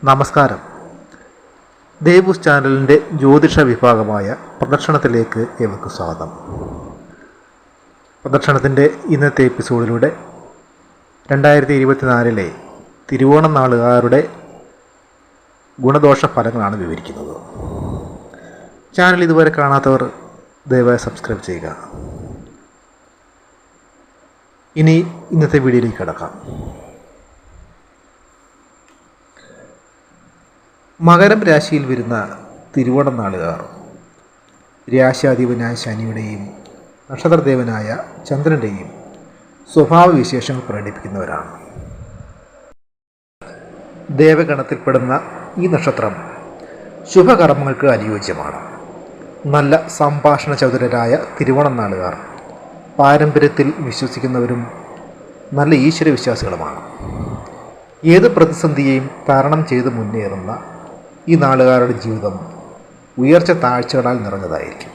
നമസ്കാരം. ദേവൂസ് ചാനലിൻ്റെ ജ്യോതിഷ വിഭാഗമായ പ്രദക്ഷിണത്തിലേക്ക് ഏവർക്കും സ്വാഗതം. പ്രദക്ഷിണത്തിൻ്റെ ഇന്നത്തെ എപ്പിസോഡിലൂടെ 2024 തിരുവോണം നാളുകാരുടെ ഗുണദോഷ ഫലങ്ങളാണ് വിവരിക്കുന്നത്. ചാനൽ ഇതുവരെ കാണാത്തവർ ദയവായി സബ്സ്ക്രൈബ് ചെയ്യുക. ഇനി ഇന്നത്തെ വീഡിയോയിലേക്ക് കടക്കാം. മകരം രാശിയിൽ വരുന്ന തിരുവോണം നാളുകാർ രാശാധിപനായ ശനിയുടെയും നക്ഷത്രദേവനായ ചന്ദ്രൻ്റെയും സ്വഭാവവിശേഷങ്ങൾ പ്രകടിപ്പിക്കുന്നവരാണ്. ദേവഗണത്തിൽപ്പെടുന്ന ഈ നക്ഷത്രം ശുഭകർമ്മങ്ങൾക്ക് അനുയോജ്യമാണ്. നല്ല സംഭാഷണ ചതുരരായ തിരുവോണം നാളുകാർ പാരമ്പര്യത്തിൽ വിശ്വസിക്കുന്നവരും നല്ല ഈശ്വരവിശ്വാസികളുമാണ്. ഏത് പ്രതിസന്ധിയെയും തരണം ചെയ്ത് മുന്നേറുന്ന ഈ നാളുകാരുടെ ജീവിതം ഉയർച്ച താഴ്ചകളാൽ നിറഞ്ഞതായിരിക്കും.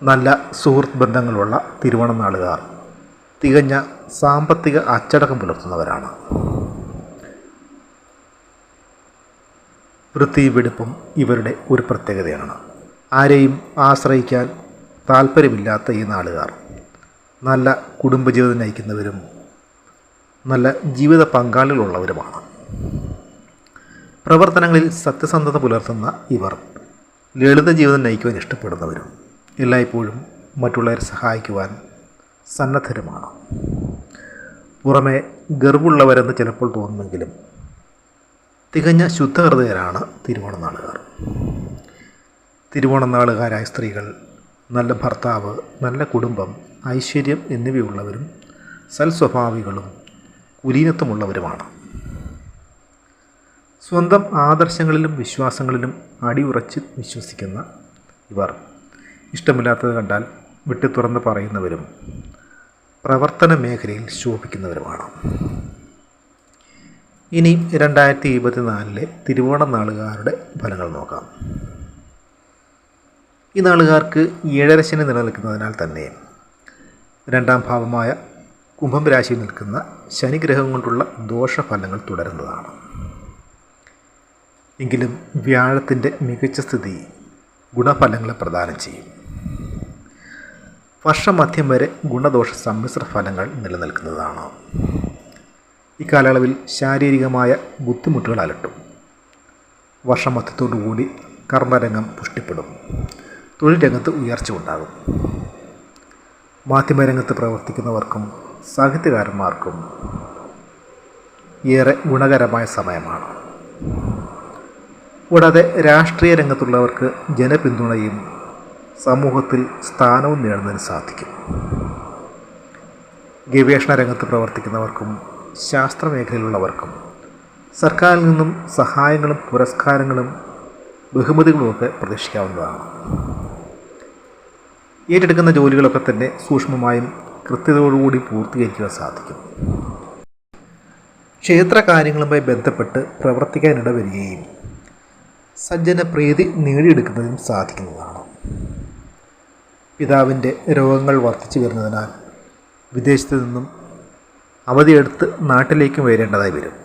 നല്ല സുഹൃത്ത് ബന്ധങ്ങളുള്ള തിരുവോണം നാളുകാർ തികഞ്ഞ സാമ്പത്തിക അച്ചടക്കം പുലർത്തുന്നവരാണ്. വൃത്തിയും വെടിപ്പും ഇവരുടെ ഒരു പ്രത്യേകതയാണ്. ആരെയും ആശ്രയിക്കാൻ താല്പര്യമില്ലാത്ത ഈ നാളുകാർ നല്ല കുടുംബജീവിതം നയിക്കുന്നവരും നല്ല ജീവിത പങ്കാളികളുള്ളവരുമാണ്. പ്രവർത്തനങ്ങളിൽ സത്യസന്ധത പുലർത്തുന്ന ഇവർ ലളിത ജീവിതം നയിക്കുവാൻ ഇഷ്ടപ്പെടുന്നവരും എല്ലായ്പ്പോഴും മറ്റുള്ളവരെ സഹായിക്കുവാൻ സന്നദ്ധരുമാണ്. പുറമെ ഗർവുള്ളവരെന്ന് ചിലപ്പോൾ തോന്നുമെങ്കിലും തികഞ്ഞ ശുദ്ധഹൃദയരാണ് തിരുവോണം നാളുകാർ. തിരുവോണം നാളുകാരായ സ്ത്രീകൾ നല്ല ഭർത്താവ്, നല്ല കുടുംബം, ഐശ്വര്യം എന്നിവയുള്ളവരും സൽസ്വഭാവികളും കുലീനത്വമുള്ളവരുമാണ്. സ്വന്തം ആദർശങ്ങളിലും വിശ്വാസങ്ങളിലും അടിയുറച്ച് വിശ്വസിക്കുന്ന ഇവർ ഇഷ്ടമില്ലാത്തത് കണ്ടാൽ വിട്ടു തുറന്ന് പറയുന്നവരും പ്രവർത്തന മേഖലയിൽ ശോഭിക്കുന്നവരുമാണ്. ഇനി 2024 തിരുവോണം നാളുകാരുടെ ഫലങ്ങൾ നോക്കാം. ഈ നാളുകാർക്ക് ഏഴരശനി നിലനിൽക്കുന്നതിനാൽ തന്നെ രണ്ടാം ഭാവമായ കുംഭം രാശിയിൽ നിൽക്കുന്ന ശനിഗ്രഹം കൊണ്ടുള്ള ദോഷഫലങ്ങൾ തുടരുന്നതാണ്. എങ്കിലും വ്യാഴത്തിൻ്റെ മികച്ച സ്ഥിതി ഗുണഫലങ്ങളെ പ്രദാനം ചെയ്യും. വർഷമധ്യം വരെ ഗുണദോഷ സമ്മിശ്ര ഫലങ്ങൾ നിലനിൽക്കുന്നതാണ്. ഇക്കാലയളവിൽ ശാരീരികമായ ബുദ്ധിമുട്ടുകൾ അലട്ടും. വർഷമധ്യത്തോടുകൂടി കർമ്മരംഗം പുഷ്ടിപ്പെടും. തൊഴിൽ രംഗത്ത് ഉയർച്ച ഉണ്ടാകും. മാധ്യമരംഗത്ത് പ്രവർത്തിക്കുന്നവർക്കും സാഹിത്യകാരന്മാർക്കും ഏറെ ഗുണകരമായ സമയമാണ്. കൂടാതെ രാഷ്ട്രീയ രംഗത്തുള്ളവർക്ക് ജനപിന്തുണയും സമൂഹത്തിൽ സ്ഥാനവും നേടുന്നതിന് സാധിക്കും. ഗവേഷണ രംഗത്ത് പ്രവർത്തിക്കുന്നവർക്കും ശാസ്ത്രമേഖലയിലുള്ളവർക്കും സർക്കാരിൽ നിന്നും സഹായങ്ങളും പുരസ്കാരങ്ങളും ബഹുമതികളുമൊക്കെ പ്രതീക്ഷിക്കാവുന്നതാണ്. ഏറ്റെടുക്കുന്ന ജോലികളൊക്കെ തന്നെ സൂക്ഷ്മമായും കൃത്യതയോടുകൂടി പൂർത്തീകരിക്കുവാൻ സാധിക്കും. ക്ഷേത്ര കാര്യങ്ങളുമായി ബന്ധപ്പെട്ട് പ്രവർത്തിക്കാനിട വരികയും സജ്ജന പ്രീതി നേടിയെടുക്കുന്നതിനും സാധിക്കുന്നതാണ്. പിതാവിൻ്റെ രോഗങ്ങൾ വർദ്ധിച്ചു വരുന്നതിനാൽ വിദേശത്തു നിന്നും അവധിയെടുത്ത് നാട്ടിലേക്കും വരേണ്ടതായി വരും.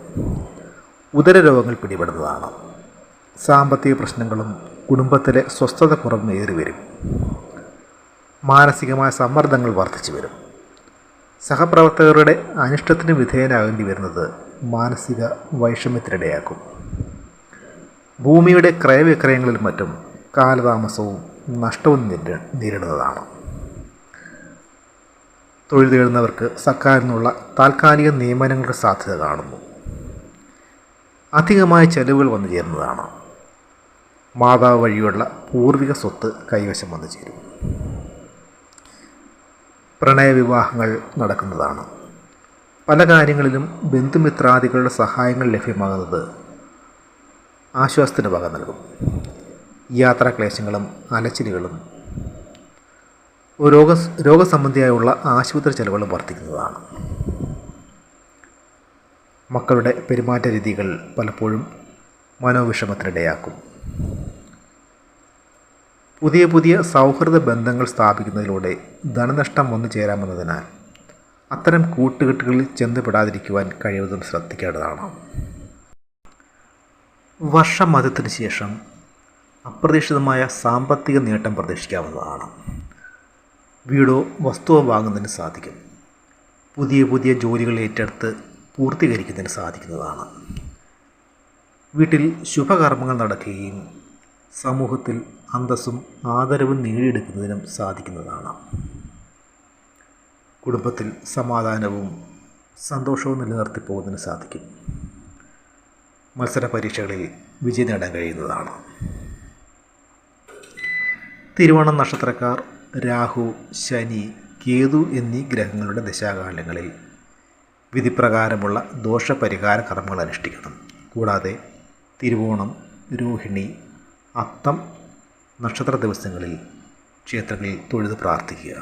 ഉദരരോഗങ്ങൾ പിടിപെടുന്നതാണ്. സാമ്പത്തിക പ്രശ്നങ്ങളും കുടുംബത്തിലെ സ്വസ്ഥത കുറവും ഏറി വരും. മാനസികമായ സമ്മർദ്ദങ്ങൾ വർദ്ധിച്ചു വരും. സഹപ്രവർത്തകരുടെ അനിഷ്ടത്തിന് വിധേയനാകേണ്ടി വരുന്നത് മാനസിക വൈഷമ്യത്തിനിടയാക്കും. ഭൂമിയുടെ ക്രയവിക്രയങ്ങളിലും മറ്റും കാലതാമസവും നഷ്ടവും നേരിടുന്നതാണ്. തൊഴിൽ തേടുന്നവർക്ക് സർക്കാരിൽ നിന്നുള്ള താൽക്കാലിക നിയമനങ്ങളുടെ സാധ്യത കാണുന്നു. അധികമായ ചെലവുകൾ വന്നു ചേരുന്നതാണ്. മാതാവ് വഴിയുള്ള പൂർവിക സ്വത്ത് കൈവശം വന്നു ചേരും. പ്രണയവിവാഹങ്ങൾ നടക്കുന്നതാണ്. പല കാര്യങ്ങളിലും ബന്ധുമിത്രാദികളുടെ സഹായങ്ങൾ ലഭ്യമാകുന്നത് ആശ്വാസത്തിന് വക നൽകും. യാത്രാക്ലേശങ്ങളും അലച്ചിലുകളും രോഗസംബന്ധിയായുള്ള ആശുപത്രി ചെലവുകളും വർദ്ധിക്കുന്നതാണ്. മക്കളുടെ പെരുമാറ്റ രീതികൾ പലപ്പോഴും മനോവിഷമത്തിനിടയാക്കും. പുതിയ സൗഹൃദ ബന്ധങ്ങൾ സ്ഥാപിക്കുന്നതിലൂടെ ധനനഷ്ടം വന്നു ചേരാമെന്നതിനാൽ അത്തരം കൂട്ടുകെട്ടുകളിൽ ചെന്നുപെടാതിരിക്കുവാൻ കഴിവതും ശ്രദ്ധിക്കേണ്ടതാണ്. വർഷമധ്യത്തിന് ശേഷം അപ്രതീക്ഷിതമായ സാമ്പത്തിക നേട്ടം പ്രതീക്ഷിക്കാവുന്നതാണ്. വീടോ വസ്തുവോ വാങ്ങുന്നതിന് സാധിക്കും. പുതിയ പുതിയ ജോലികൾ ഏറ്റെടുത്ത് പൂർത്തീകരിക്കുന്നതിന് സാധിക്കുന്നതാണ്. വീട്ടിൽ ശുഭകർമ്മങ്ങൾ നടക്കുകയും സമൂഹത്തിൽ അന്തസ്സും ആദരവും നേടിയെടുക്കുന്നതിനും സാധിക്കുന്നതാണ്. കുടുംബത്തിൽ സമാധാനവും സന്തോഷവും നിലനിർത്തി പോകുന്നതിന് സാധിക്കും. മത്സര പരീക്ഷകളിൽ വിജയം നേടാൻ കഴിയുന്നതാണ്. തിരുവോണം നക്ഷത്രക്കാർ രാഹു, ശനി, കേതു എന്നീ ഗ്രഹങ്ങളുടെ ദശാകാലങ്ങളിൽ വിധിപ്രകാരമുള്ള ദോഷപരിഹാര കർമ്മങ്ങൾ അനുഷ്ഠിക്കണം. കൂടാതെ തിരുവോണം, രോഹിണി, അത്തം നക്ഷത്ര ദിവസങ്ങളിൽ ക്ഷേത്രങ്ങളിൽ തൊഴുത് പ്രാർത്ഥിക്കുക.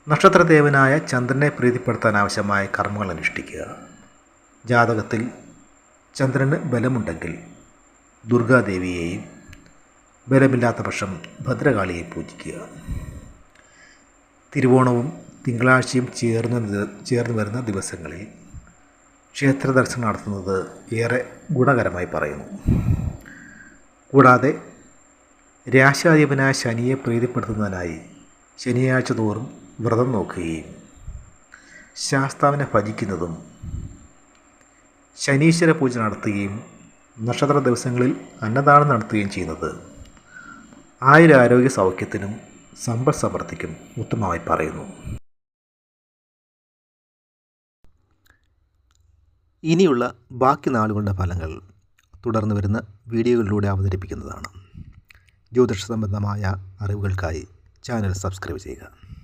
നക്ഷത്രദേവനായ ചന്ദ്രനെ പ്രീതിപ്പെടുത്താൻ ആവശ്യമായ കർമ്മങ്ങൾ അനുഷ്ഠിക്കുക. ജാതകത്തിൽ ചന്ദ്രന് ബലമുണ്ടെങ്കിൽ ദുർഗാദേവിയെയും, ബലമില്ലാത്ത പക്ഷം ഭദ്രകാളിയെ പൂജിക്കുക. തിരുവോണവും തിങ്കളാഴ്ചയും ചേർന്ന് വരുന്ന ദിവസങ്ങളിൽ ക്ഷേത്ര ദർശനം നടത്തുന്നത് ഏറെ ഗുണകരമായി പറയുന്നു. കൂടാതെ രാശാധിപനായ ശനിയെ പ്രീതിപ്പെടുത്തുന്നതിനായി ശനിയാഴ്ച തോറും വ്രതം നോക്കുകയും ശാസ്താവിനെ ഭജിക്കുന്നതും ശനീശ്വര പൂജ നടത്തുകയും നക്ഷത്ര ദിവസങ്ങളിൽ അന്നദാനം നടത്തുകയും ചെയ്യുന്നത് ആയുരാരോഗ്യ സൗഖ്യത്തിനും സമ്പൽ സമൃദ്ധിക്കും ഉത്തമമായി പറയുന്നു. ഇനിയുള്ള ബാക്കി നാളുകളുടെ ഫലങ്ങൾ തുടർന്ന് വരുന്ന വീഡിയോകളിലൂടെ അവതരിപ്പിക്കുന്നതാണ്. ജ്യോതിഷ സംബന്ധമായ അറിവുകൾക്കായി ചാനൽ സബ്സ്ക്രൈബ് ചെയ്യുക.